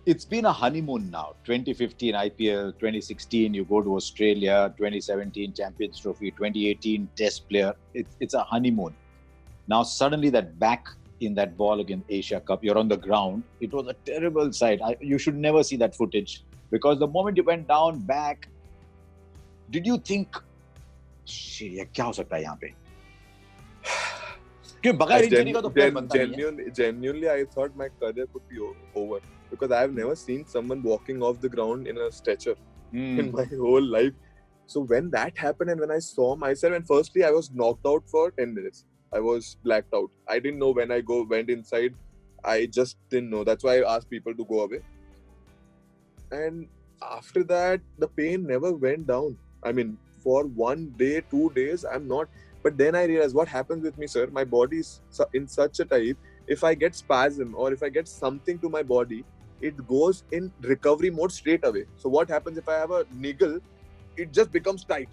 It's been a honeymoon now. 2015 IPL, 2016 you go to Australia, 2017 Champions Trophy, 2018 Test player. It's a honeymoon. Now suddenly that back in that ball against Asia Cup, you're on the ground. It was a terrible sight. You should never see that footage because the moment you went down back, did you think, shit, ये क्या हो सकता है यहाँ पे? क्यों बगैर injury का तो प्लेयर बनता नहीं है? Genuinely, I thought my career could be over because I have never seen someone walking off the ground in a stretcher in my whole life. So when that happened and when I saw myself, and firstly I was knocked out for 10 minutes. I was blacked out. I didn't know when I went inside. I just didn't know. That's why I asked people to go away. And after that, the pain never went down. I mean, for 1 day, 2 days, I'm not. But then I realized what happens with me, sir. My body is in such a type. If I get spasm or if I get something to my body, it goes in recovery mode straight away. So what happens if I have a niggle? It just becomes tight.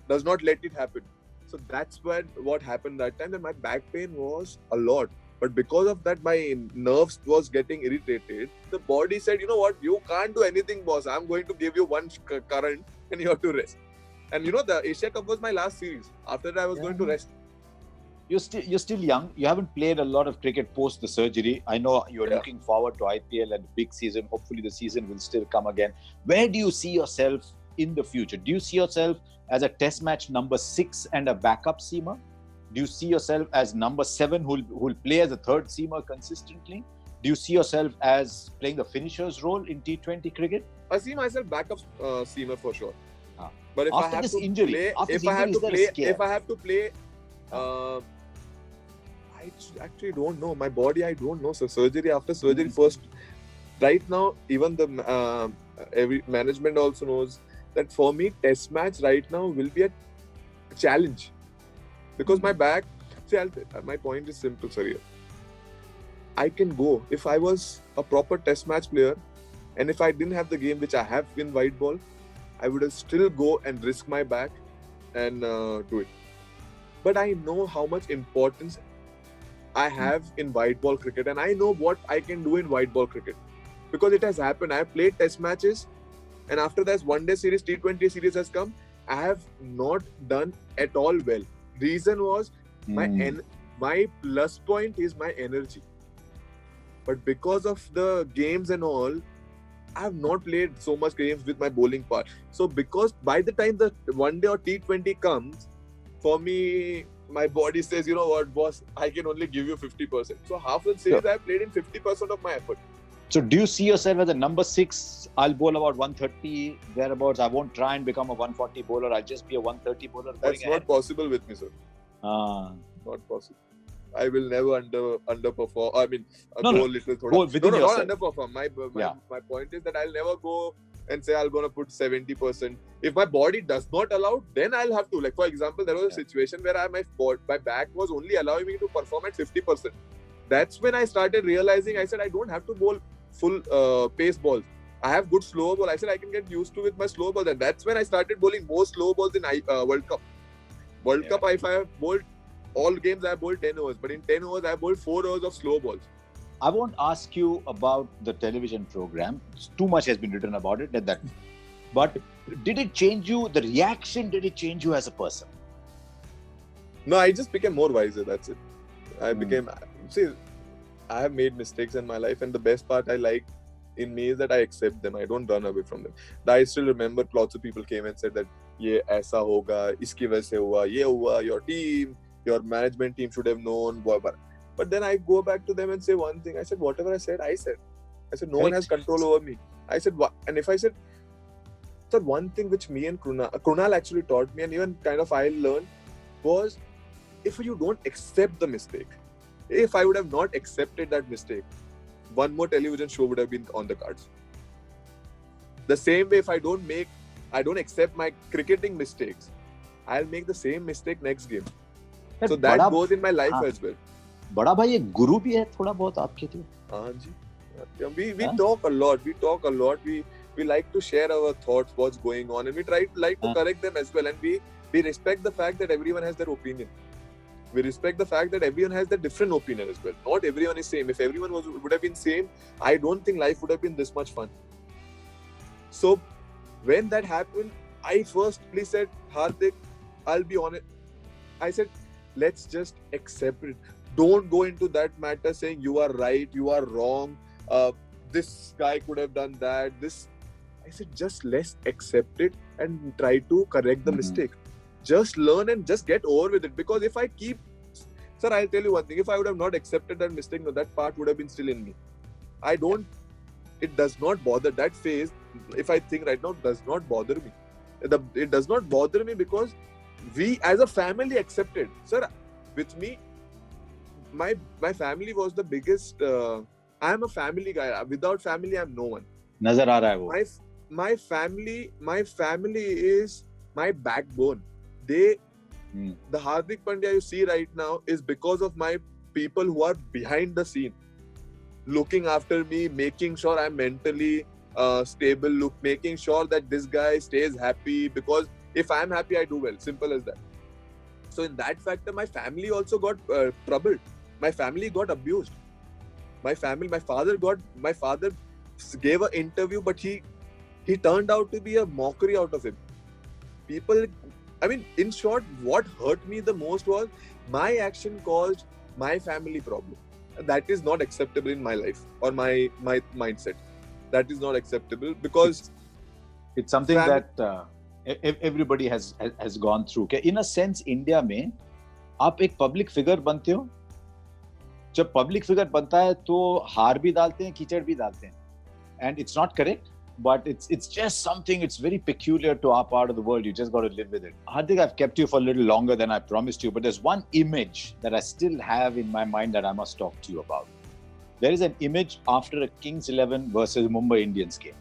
Does not let it happen. So that's what happened that time. And my back pain was a lot. But because of that, my nerves was getting irritated. The body said, you know what? You can't do anything, boss. I'm going to give you one current and you have to rest. And you know, the Asia Cup was my last series. After that, I was going to rest. You're still young. You haven't played a lot of cricket post the surgery. I know you're looking forward to IPL and big season. Hopefully the season will still come again. Where do you see yourself in the future? Do you see yourself as a test match number 6 and a backup seamer? Do you see yourself as number 7 who'll play as a third seamer consistently? Do you see yourself as playing the finisher's role in T20 cricket? I see myself backup seamer for sure. But if after I have this to injury, play, if I have to play, I actually don't know. My body, I don't know. So surgery after surgery first. Right now, even the every management also knows that for me, test match right now will be a challenge because my back. See, my point is simple, sir. I can go if I was a proper test match player, and if I didn't have the game which I have in white ball, I would have still go and risk my back and do it. But I know how much importance I have in white ball cricket, and I know what I can do in white ball cricket because it has happened. I have played test matches, and after that one day series, T20 series has come. I have not done at all well. Reason was my plus point is my energy, but because of the games and all, I have not played so much games with my bowling part. So because by the time the one day or T20 comes, for me, my body says, you know what, boss, I can only give you 50%. So half the series I have played in 50% of my effort. So do you see yourself as a number 6? I'll bowl about 130 thereabouts. I won't try and become a 140 bowler. I'll just be a 130 bowler. That's not possible with me, sir. Not possible. I will never underperform. I mean, go little. Not underperform. My point is that I'll never go and say I'm gonna put 70%. If my body does not allow, then I'll have to. Like for example, there was a situation where my back was only allowing me to perform at 50%. That's when I started realizing. I said I don't have to bowl full pace balls. I have good slow ball. I said I can get used to with my slow balls, and that's when I started bowling more slow balls in World Cup. World Cup, if I have bowled all games, I have bowled 10 overs, but in 10 overs, I have bowled 4 overs of slow balls. I won't ask you about the television program. Too much has been written about it. But did it change you? The reaction, did it change you as a person? No, I just became more wiser. That's it. I have made mistakes in my life, and the best part I like in me is that I accept them. I don't run away from them. I still remember lots of people came and said that, "Ye aisa hoga, iski wajah se hua, ye hua, your team, your management team should have known." But then I go back to them and say one thing. I said, whatever I said. I said, no one has control over me. I said, what? And if I said, sir, one thing which me and Krunal actually taught me, and even kind of I learned, was if you don't accept the mistake. If I would have not accepted that mistake, one more television show would have been on the cards. The same way, if I don't accept my cricketing mistakes, I'll make the same mistake next game. So that goes in my life as well. बड़ा भाई एक गुरु भी है थोड़ा बहुत आपके लिए. हाँ जी. We talk a lot. We like to share our thoughts, what's going on, and we like to correct them as well. And we respect the fact that everyone has their opinion. We respect the fact that everyone has a different opinion as well. Not everyone is same. If everyone would have been same, I don't think life would have been this much fun. So when that happened, I firstly said, Hardik, I'll be honest. I said, let's just accept it. Don't go into that matter saying you are right, you are wrong. This guy could have done that. I said, just let's accept it and try to correct the mistake. Just learn and just get over with it. Because if I keep, sir, I'll tell you one thing. If I would have not accepted that mistake, no, that part would have been still in me. It does not bother. That phase, if I think right now, does not bother me. It does not bother me because we as a family accepted. Sir, with me, my family was the biggest. I am a family guy. Without family, I am no one. Nazar aa raha hai wo. My family is my backbone. The Hardik Pandya you see right now is because of my people who are behind the scene, looking after me, making sure I'm mentally stable, making sure that this guy stays happy. Because if I'm happy, I do well. Simple as that. So in that factor, my family also got troubled. My family got abused. My father gave an interview, but he turned out to be a mockery out of him. People, I mean, in short, what hurt me the most was my action caused my family problem. That is not acceptable in my life or my mindset. That is not acceptable because it's something that everybody has gone through. Okay? In a sense, India में आप एक public figure बनते हो. जब public figure बनता है तो हार भी डालते हैं, कीचड़ भी डालते हैं. And it's not correct, but it's just something. It's very peculiar to our part of the world. You just got to live with it. Hardik, I've kept you for a little longer than I promised you, but there's one image that I still have in my mind that I must talk to you about. There is an image after a Kings 11 versus Mumbai Indians game.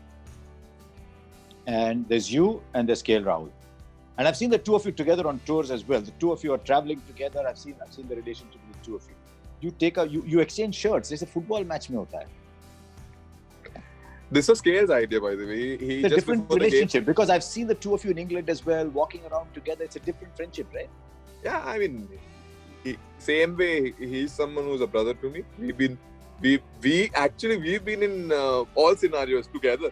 And there's you and there's KL Rahul. And I've seen the two of you together on tours as well. The two of you are traveling together. I've seen the relationship with the two of you. You exchange shirts. There's a football match mein hota hai. This was KL's idea, by the way. It's a different relationship because I've seen the two of you in England as well, walking around together. It's a different friendship, right? Yeah, I mean, same way. He's someone who's a brother to me. We've been in all scenarios together.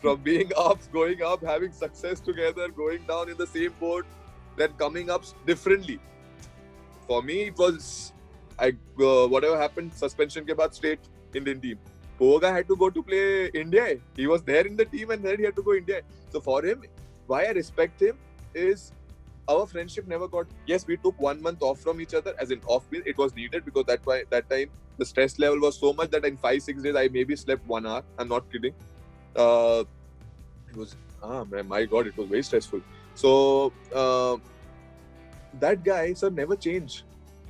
From being up, going up, having success together, going down in the same boat, then coming up differently. For me, it was whatever happened. Suspension ke baad straight Indian team. Poga had to go to play India. He was there in the team and then he had to go India. So for him, why I respect him is our friendship never got. Yes, we took 1 month off from each other, as in off. It was needed because that time the stress level was so much that in 5-6 days I maybe slept 1 hour. I'm not kidding. It was my God, it was very stressful. So that guy, sir, never changed.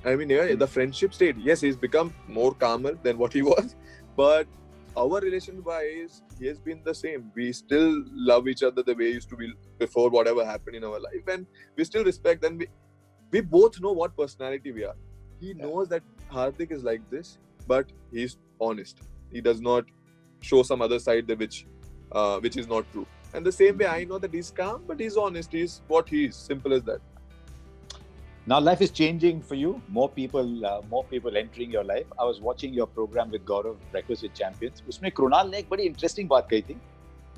I mean, the friendship stayed. Yes, he's become more calmer than what he was, but our relation-wise, he has been the same. We still love each other the way we used to be before whatever happened in our life, and we still respect. And we both know what personality we are. He knows that Hardik is like this, but he's honest. He does not show some other side which is not true. And the same way, I know that he's calm, but he's honest. He's what he is. Simple as that. Now life is changing for you. More people entering your life. I was watching your program with Gaurav, Breakfast with Champions. उसमें कृणाल ने एक बड़ी interesting बात कही थी.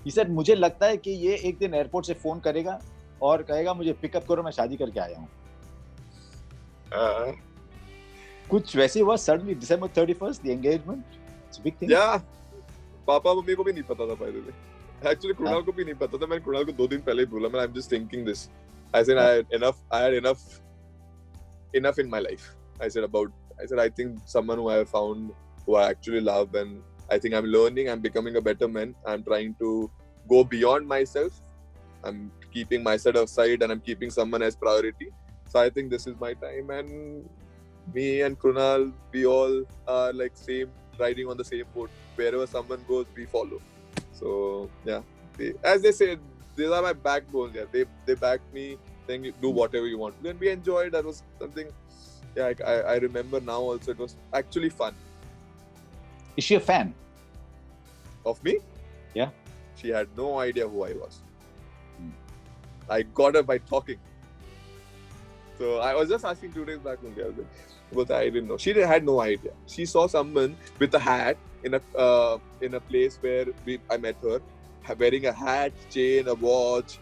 He said, मुझे लगता है कि ये एक दिन एयरपोर्ट से फोन करेगा और कहेगा मुझे पिकअप करो, मैं शादी करके आया हूँ. कुछ वैसे हुआ suddenly December 31st, the engagement. It's a big thing. Yeah. Papa mummy को भी नहीं पता था by the way. Actually Krunal को भी नहीं पता था. मैंने कृणाल को 2 दिन पहले बोला. I'm just thinking this. I said I had enough in my life. I said I think someone who I have found, who I actually love, and I think I'm learning, I'm becoming a better man. I'm trying to go beyond myself. I'm keeping myself aside and I'm keeping someone as priority. So I think this is my time, and me and Krunal, we all are like same, riding on the same boat. Wherever someone goes, we follow. So yeah, as they say, these are my backbones. Yeah, they back me, saying do whatever you want. Then we enjoyed. That was something. Yeah, I remember now. Also, it was actually fun. Is she a fan of me? Yeah. She had no idea who I was. I got her by talking. So I was just asking 2 days back only. I was like, but I didn't know. She had no idea. She saw someone with a hat in a place where I met her, wearing a hat, chain, a watch,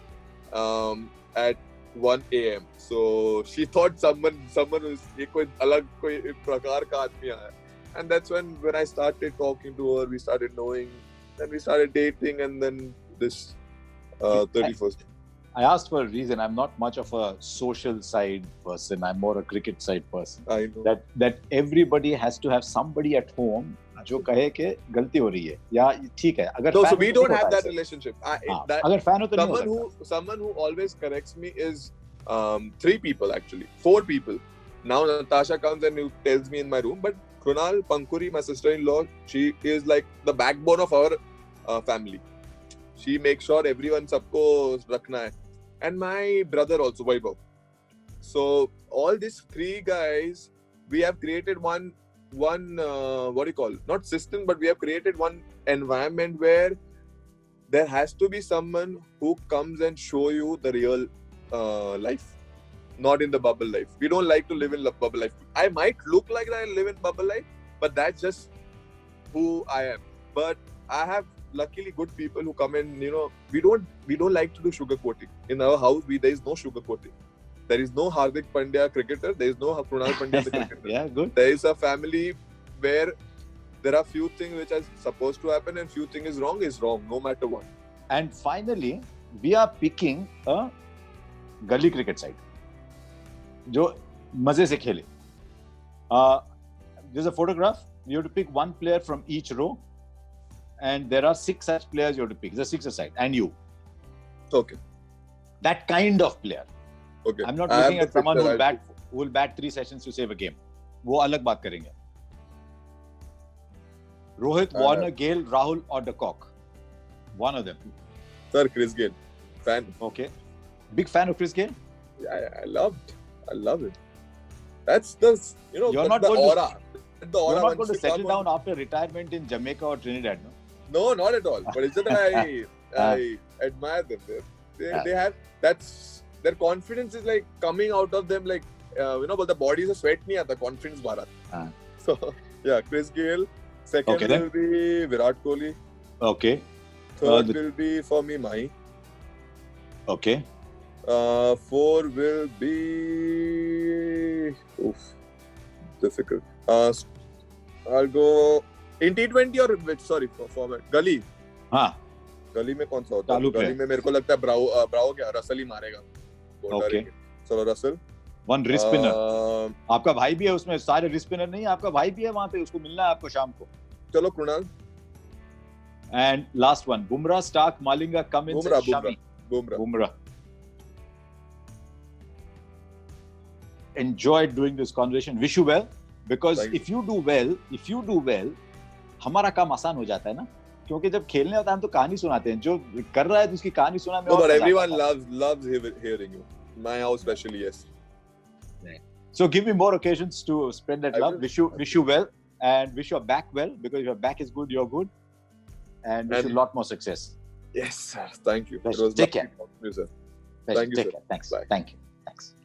at 1 a.m. So she thought someone was कोई अलग कोई प्रकार का आदमी आया. And that's when I started talking to her, we started knowing, then we started dating, and then this 31st. I asked for a reason. I'm not much of a social side person. I'm more a cricket side person. I know. That everybody has to have somebody at home जो कहे कि गलती हो रही है या ठीक है. अगर no, so we don't have that relationship. अगर fan हो तो नहीं हो someone who always corrects me is 3 people actually, 4 people. Now Natasha comes and tells me in my room, but Krunal Pankuri, my sister-in-law, she is like the backbone of our family. She makes sure everyone sabko rakhna hai. And my brother also, Vaibhav. So all these 3 guys, we have created one what do you call, not system, but we have created one environment where there has to be someone who comes and show you the real life, not in the bubble life. We don't like to live in the bubble life. I might look like I live in bubble life, but that's just who I am. But I have luckily good people who come in. We don't like to do sugar coating in our house. There is no sugar coating. There is no Hardik Pandya cricketer. There is no Krunal Pandya the cricketer. Yeah, good. There is a family where there are few things which are supposed to happen and few things is wrong, no matter what. And finally, we are picking a gully cricket side, जो मजे से खेले. There's a photograph. You have to pick one player from each row, and there are 6 such players you have to pick. There's 6 aside, and you. Okay. That kind of player. Okay. I'm not looking at someone who will bat 3 sessions to save a game. वो अलग बात करेंगे. Rohit, Warner, Gale, Rahul, or De Kock. One of them. Sir, Chris Gale. Fan. Okay. Big fan of Chris Gale? Yeah, I love it. That's the, You're not the going aura. You're not going to settle down after retirement in Jamaica or Trinidad, no? No, not at all. But it's just that I admire them. They have, their confidence is like coming out of them, like, but the body is a sweat nahi aata, confidence baar aata. So, yeah, Chris Gale. Second will be Virat Kohli. Okay. Third will be for me Mahi. Okay. 4 will be difficult. I'll go in T20 or which? Sorry, format. Gully. हाँ. गली में कौन सा होता है? गली में मेरे को लगता है ब्रावो क्या रसल ही मारेगा. Okay. चलो रसल. One wrist spinner. आपका भाई भी है उसमें, सारे wrist spinner नहीं, आपका भाई भी है वहाँ पे, उसको मिलना है आपको शाम को. चलो Krunal. And last one, Bumrah, Stark, Malinga, Cummins, and Shami. Bumrah. Enjoyed doing this conversation. Wish you well, because if you do well, हमारा काम आसान हो जाता है ना, क्योंकि जब खेलने होता है हम तो कहानी सुनाते हैं, जो कर रहा है तो उसकी कहानी सुना. No, but everyone loves hearing you. My house especially, yes. So give me more occasions to spread that love. Wish you well, and wish your back well, because if your back is good, you're good, and wish you a lot more success. Yes, sir. Thank you. Take care. Thank you, sir. Thank you, sir. Thanks. Bye. Thank you. Thanks.